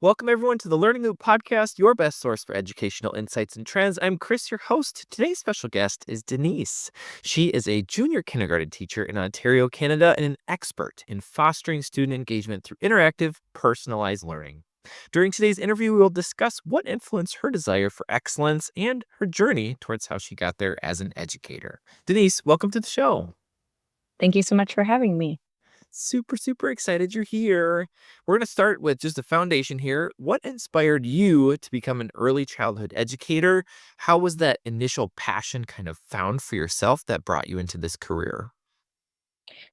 Welcome, everyone, to the Learning Loop podcast, your best source for educational insights and trends. I'm Kris, your host. Today's special guest is Denise. She is a junior kindergarten teacher in Ontario, Canada, and an expert in fostering student engagement through interactive, personalized learning. During today's interview, we will discuss what influenced her desire for excellence and her journey towards how she got there as an educator. Denise, welcome to the show. Thank you so much for having me. Super excited you're here. We're going to start with just a foundation here. What inspired you to become an early childhood educator? How was that initial passion kind of found for yourself that brought you into this career?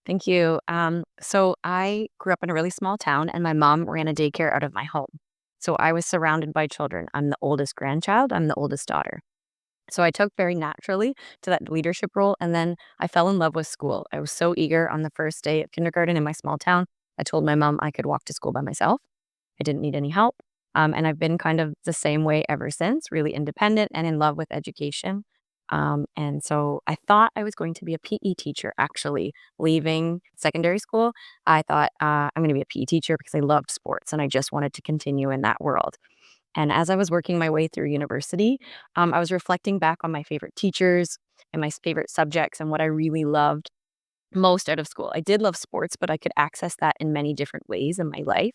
Thank you. So I grew up in a really small town, and my mom ran a daycare out of my home. So I was surrounded by children. I'm the oldest grandchild. I'm the oldest daughter. So I took very naturally to that leadership role, and then I fell in love with school. I was so eager on the first day of kindergarten in my small town. I told my mom I could walk to school by myself. I didn't need any help. And I've been kind of the same way ever since, really independent and in love with education. And so I thought I was going to be a PE teacher, actually, leaving secondary school. I thought I'm going to be a PE teacher because I loved sports and I just wanted to continue in that world. And as I was working my way through university, I was reflecting back on my favorite teachers and my favorite subjects and what I really loved most out of school. I did love sports, but I could access that in many different ways in my life.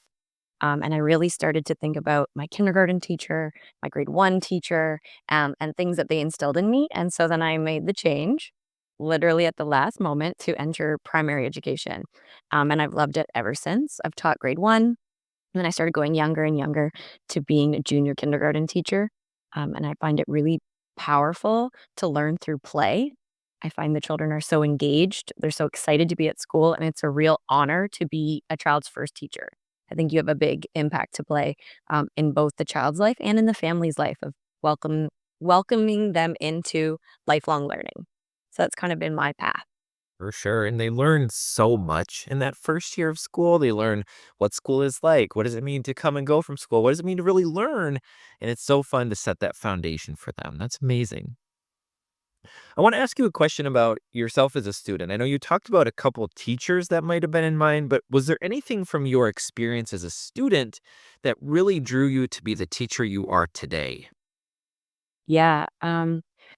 And I really started to think about my kindergarten teacher, my grade one teacher, and things that they instilled in me. And so then I made the change literally at the last moment to enter primary education. And I've loved it ever since. I've taught grade one, and then I started going younger and younger to being a junior kindergarten teacher. And I find it really powerful to learn through play. I find the children are so engaged, they're so excited to be at school, and it's a real honor to be a child's first teacher. I think you have a big impact to play in both the child's life and in the family's life of welcoming them into lifelong learning. So that's kind of been my path. For sure. And they learn so much in that first year of school. They learn what school is like. What does it mean to come and go from school? What does it mean to really learn? And it's so fun to set that foundation for them. That's amazing. I want to ask you a question about yourself as a student. I know you talked about a couple teachers that might have been in mind, but was there anything from your experience as a student that really drew you to be the teacher you are today? Yeah.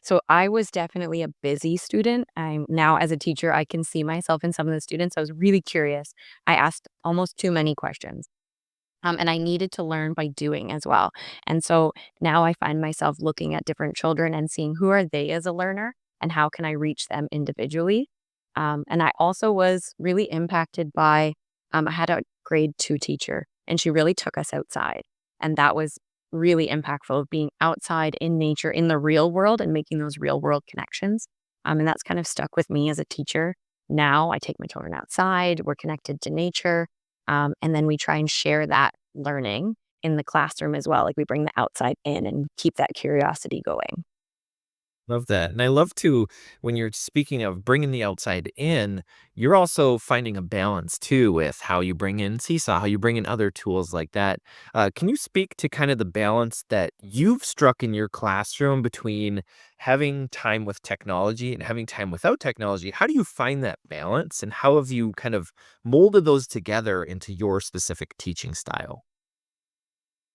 So I was definitely a busy student. I'm now as a teacher, I can see myself in some of the students. I was really curious. I asked almost too many questions. And I needed to learn by doing as well. And so now I find myself looking at different children and seeing who are they as a learner and how can I reach them individually. And I also was really impacted by, I had a grade two teacher and she really took us outside. And that was really impactful of being outside in nature, in the real world and making those real world connections. And that's kind of stuck with me as a teacher. Now I take my children outside, we're connected to nature. And then we try and share that learning in the classroom as well. Like we bring the outside in and keep that curiosity going. Love that. And I love to, when you're speaking of bringing the outside in, you're also finding a balance too with how you bring in Seesaw, how you bring in other tools like that. Can you speak to kind of the balance that you've struck in your classroom between having time with technology and having time without technology? How do you find that balance and how have you kind of molded those together into your specific teaching style?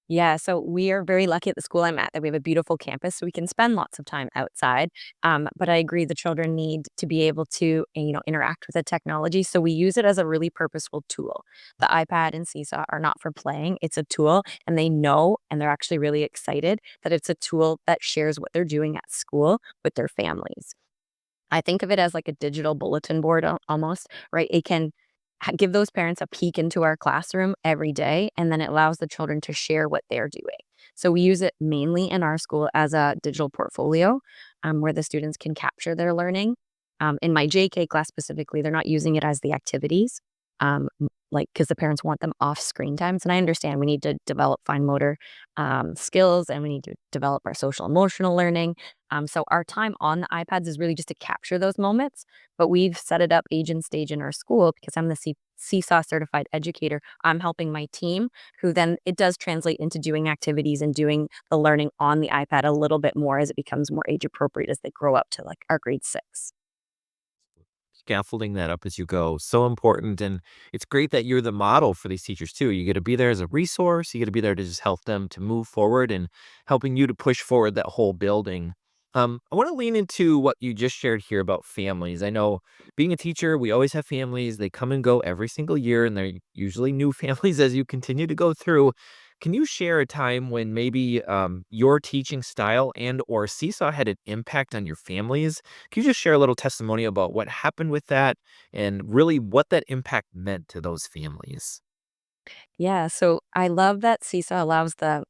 Yeah, so we are very lucky at the school I'm at that we have a beautiful campus, so we can spend lots of time outside. But I agree, the children need to be able to, interact with the technology. So we use it as a really purposeful tool. The iPad and Seesaw are not for playing; it's a tool, and they know, and they're actually really excited that it's a tool that shares what they're doing at school with their families. I think of it as like a digital bulletin board almost, right? It can give those parents a peek into our classroom every day, and then it allows the children to share what they're doing. So we use it mainly in our school as a digital portfolio where the students can capture their learning. In my JK class specifically, they're not using it as the activities, like because the parents want them off screen times. And I understand we need to develop fine motor skills and we need to develop our social emotional learning. So our time on the iPads is really just to capture those moments, but we've set it up age and stage in our school because I'm the Seesaw certified educator. I'm helping my team, who then it does translate into doing activities and doing the learning on the iPad a little bit more as it becomes more age appropriate as they grow up to like our grade six. scaffolding that up as you go. So important. And it's great that you're the model for these teachers too. You get to be there as a resource. You get to be there to just help them to move forward and helping you to push forward that whole building. I want to lean into what you just shared here about families. I know being a teacher, we always have families. They come and go every single year, and they're usually new families as you continue to go through. Can you share a time when maybe your teaching style and or Seesaw had an impact on your families? Can you just share a little testimony about what happened with that and really what that impact meant to those families? Yeah, so I love that Seesaw allows the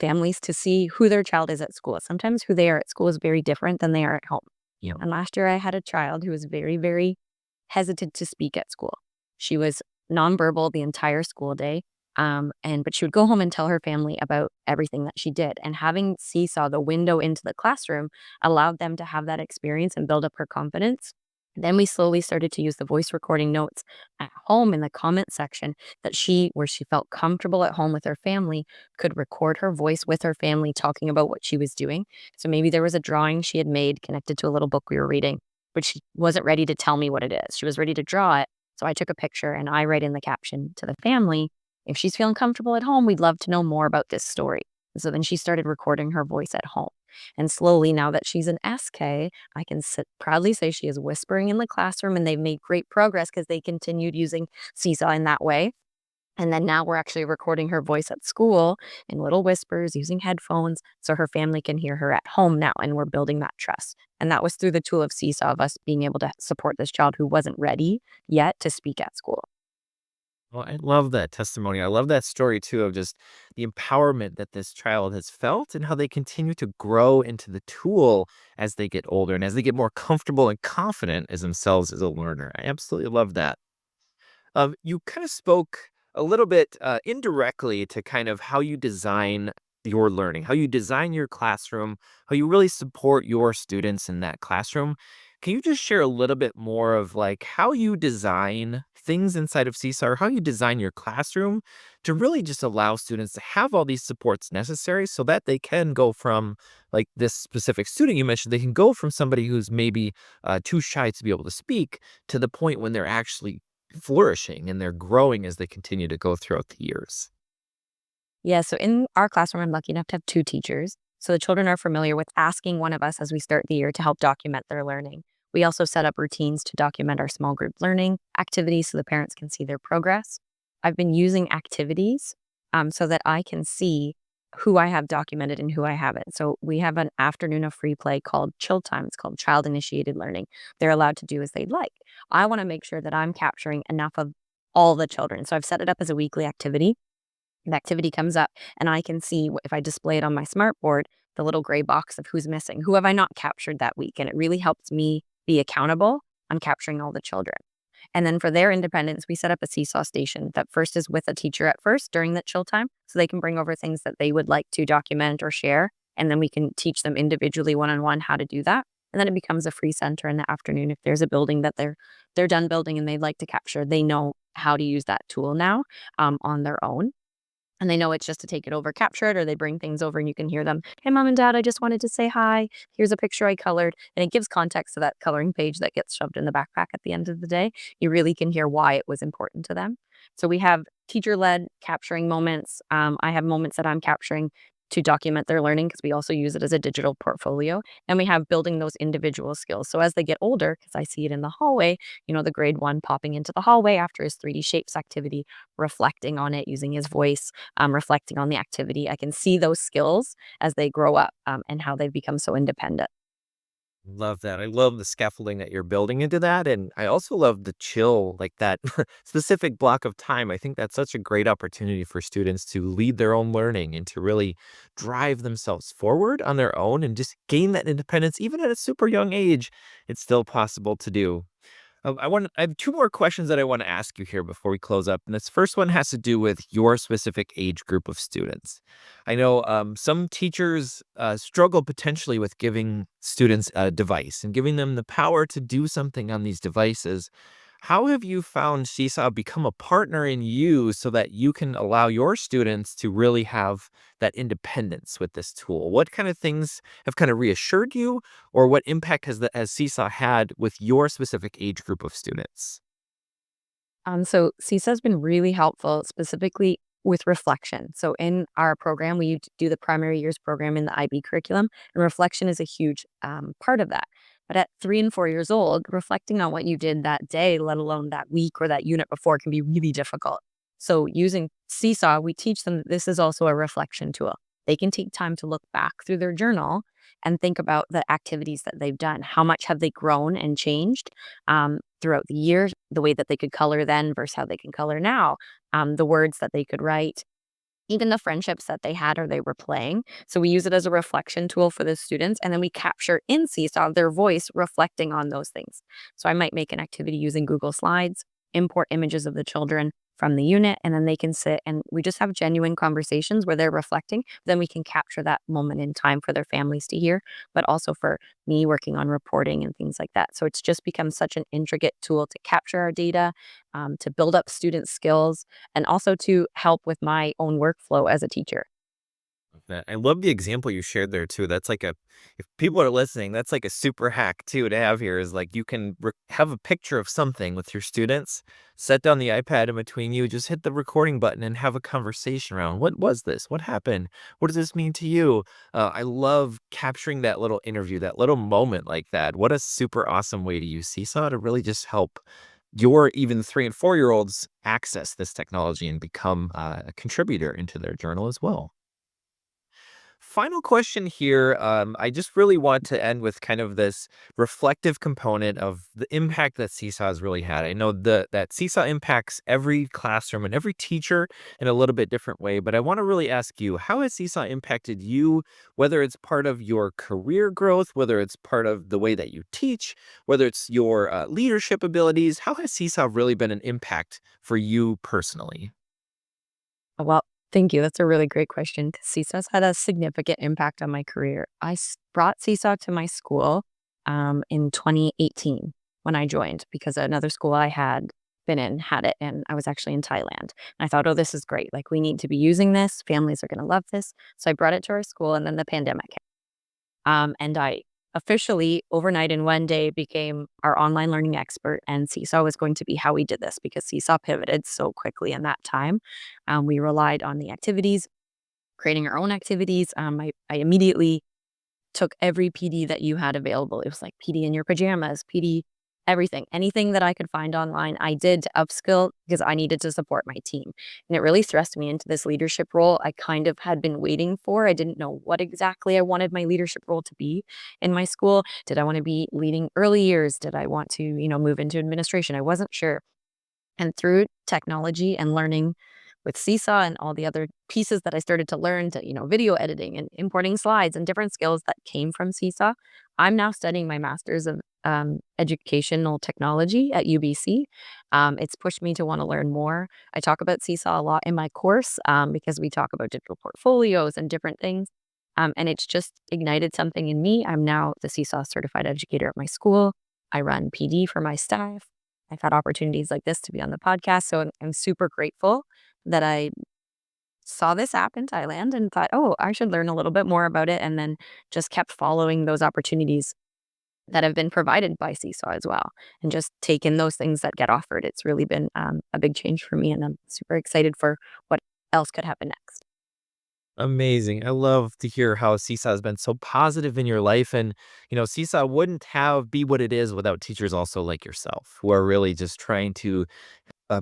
families to see who their child is at school. Sometimes who they are at school is very different than they are at home. Yeah. And last year I had a child who was very, very hesitant to speak at school. She was nonverbal the entire school day. But she would go home and tell her family about everything that she did. And having Seesaw, the window into the classroom, allowed them to have that experience and build up her confidence. Then we slowly started to use the voice recording notes at home in the comment section where she felt comfortable at home with her family, could record her voice with her family talking about what she was doing. So maybe there was a drawing she had made connected to a little book we were reading, but she wasn't ready to tell me what it is. She was ready to draw it. So I took a picture and I write in the caption to the family, if she's feeling comfortable at home, we'd love to know more about this story. And so then she started recording her voice at home. And slowly, now that she's an SK, I can proudly say she is whispering in the classroom, and they've made great progress because they continued using Seesaw in that way. And then now we're actually recording her voice at school in little whispers using headphones so her family can hear her at home now. And we're building that trust. And that was through the tool of Seesaw, of us being able to support this child who wasn't ready yet to speak at school. Well, I love that testimony. I love that story too of just the empowerment that this child has felt and how they continue to grow into the tool as they get older and as they get more comfortable and confident as themselves as a learner. I absolutely love that. You kind of spoke a little bit indirectly to kind of how you design your learning, how you design your classroom, how you really support your students in that classroom. Can you just share a little bit more of like how you design things inside of Seesaw, or how you design your classroom to really just allow students to have all these supports necessary so that they can go from like this specific student you mentioned, they can go from somebody who's maybe too shy to be able to speak to the point when they're actually flourishing and they're growing as they continue to go throughout the years. Yeah, so in our classroom, I'm lucky enough to have two teachers. So the children are familiar with asking one of us as we start the year to help document their learning. We also set up routines to document our small group learning activities so the parents can see their progress. I've been using activities so that I can see who I have documented and who I haven't. So we have an afternoon of free play called Chill Time. It's called Child Initiated Learning. They're allowed to do as they'd like. I want to make sure that I'm capturing enough of all the children. So I've set it up as a weekly activity. The activity comes up and I can see if I display it on my smart board, the little gray box of who's missing, who have I not captured that week. And it really helps me be accountable on capturing all the children. And then for their independence, we set up a Seesaw station that first is with a teacher at first during the chill time. So they can bring over things that they would like to document or share. And then we can teach them individually one-on-one how to do that. And then it becomes a free center in the afternoon. If there's a building that they're done building and they'd like to capture, they know how to use that tool now on their own. And they know it's just to take it over, capture it, or they bring things over and you can hear them. Hey, mom and dad, I just wanted to say hi. Here's a picture I colored. And it gives context to that coloring page that gets shoved in the backpack at the end of the day. You really can hear why it was important to them. So we have teacher led capturing moments. I have moments that I'm capturing to document their learning because we also use it as a digital portfolio. And we have building those individual skills. So as they get older, because I see it in the hallway, the grade one popping into the hallway after his 3D shapes activity, reflecting on it, using his voice, reflecting on the activity. I can see those skills as they grow up and how they've become so independent. Love that. I love the scaffolding that you're building into that. And I also love the chill, like that specific block of time. I think that's such a great opportunity for students to lead their own learning and to really drive themselves forward on their own and just gain that independence, even at a super young age. It's still possible to do. I have two more questions that I want to ask you here before we close up. And this first one has to do with your specific age group of students. I know some teachers struggle potentially with giving students a device and giving them the power to do something on these devices. How have you found Seesaw become a partner in you so that you can allow your students to really have that independence with this tool? What kind of things have kind of reassured you, or what impact has Seesaw had with your specific age group of students? So CISA has been really helpful, specifically with reflection. So in our program, we do the primary years program in the IB curriculum, and reflection is a huge part of that. But at 3 and 4 years old, reflecting on what you did that day, let alone that week or that unit before, can be really difficult. So using Seesaw, we teach them that this is also a reflection tool. They can take time to look back through their journal and think about the activities that they've done. How much have they grown and changed throughout the years? The way that they could color then versus how they can color now, the words that they could write, even the friendships that they had or they were playing. So we use it as a reflection tool for the students. And then we capture in Seesaw their voice reflecting on those things. So I might make an activity using Google Slides, import images of the children from the unit, and then they can sit and we just have genuine conversations where they're reflecting. Then we can capture that moment in time for their families to hear, but also for me working on reporting and things like that. So it's just become such an intricate tool to capture our data, to build up student skills, and also to help with my own workflow as a teacher. That I love the example you shared there too. That's like a if people are listening, that's like a super hack too to have here is like you can have a picture of something with your students, set down the iPad in between you, just hit the recording button and have a conversation around what was this? What happened? What does this mean to you? I love capturing that little interview, that little moment like that. What a super awesome way to use Seesaw to really just help your even 3 and 4 year olds access this technology and become a contributor into their journal as well. Final question here. I just really want to end with kind of this reflective component of the impact that Seesaw has really had. I know that Seesaw impacts every classroom and every teacher in a little bit different way, but I want to really ask you, how has Seesaw impacted you, whether it's part of your career growth, whether it's part of the way that you teach, whether it's your leadership abilities? How has Seesaw really been an impact for you personally? Well, thank you. That's a really great question. 'Cause Seesaw's had a significant impact on my career. Brought Seesaw to my school in 2018 when I joined because another school I had been in had it, and I was actually in Thailand. And I thought, oh, this is great. Like, we need to be using this. Families are going to love this. So I brought it to our school, and then the pandemic hit. And I officially, overnight in one day, became our online learning expert. And Seesaw was going to be how we did this because Seesaw pivoted so quickly in that time. We relied on the activities, creating our own activities. I immediately took every PD that you had available. It was like PD in your pajamas, PD everything. Anything that I could find online, I did to upskill because I needed to support my team. And it really thrust me into this leadership role I kind of had been waiting for. I didn't know what exactly I wanted my leadership role to be in my school. Did I want to be leading early years? Did I want to, move into administration? I wasn't sure. And through technology and learning with Seesaw and all the other pieces that I started to learn to, video editing and importing slides and different skills that came from Seesaw, I'm now studying my master's of educational technology at UBC. It's pushed me to want to learn more. I talk about Seesaw a lot in my course because we talk about digital portfolios and different things. And it's just ignited something in me. I'm now the Seesaw certified educator at my school. I run PD for my staff. I've had opportunities like this to be on the podcast. So I'm super grateful that I saw this app in Thailand and thought, oh, I should learn a little bit more about it. And then just kept following those opportunities that have been provided by Seesaw as well. And just taking those things that get offered. It's really been a big change for me. And I'm super excited for what else could happen next. Amazing. I love to hear how Seesaw has been so positive in your life. And, Seesaw wouldn't be what it is without teachers also like yourself, who are really just trying to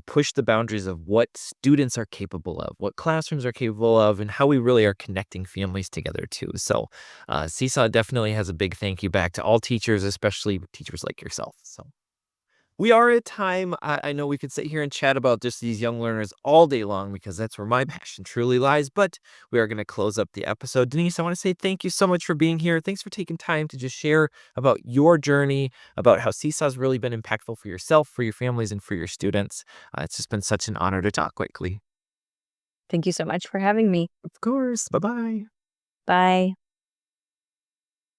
push the boundaries of what students are capable of, what classrooms are capable of, and how we really are connecting families together too. So, Seesaw definitely has a big thank you back to all teachers, especially teachers like yourself. So. We are at time. I know we could sit here and chat about just these young learners all day long because that's where my passion truly lies. But we are going to close up the episode. Denise, I want to say thank you so much for being here. Thanks for taking time to just share about your journey, about how Seesaw's really been impactful for yourself, for your families, and for your students. It's just been such an honor to talk quickly. Thank you so much for having me. Of course. Bye bye. Bye.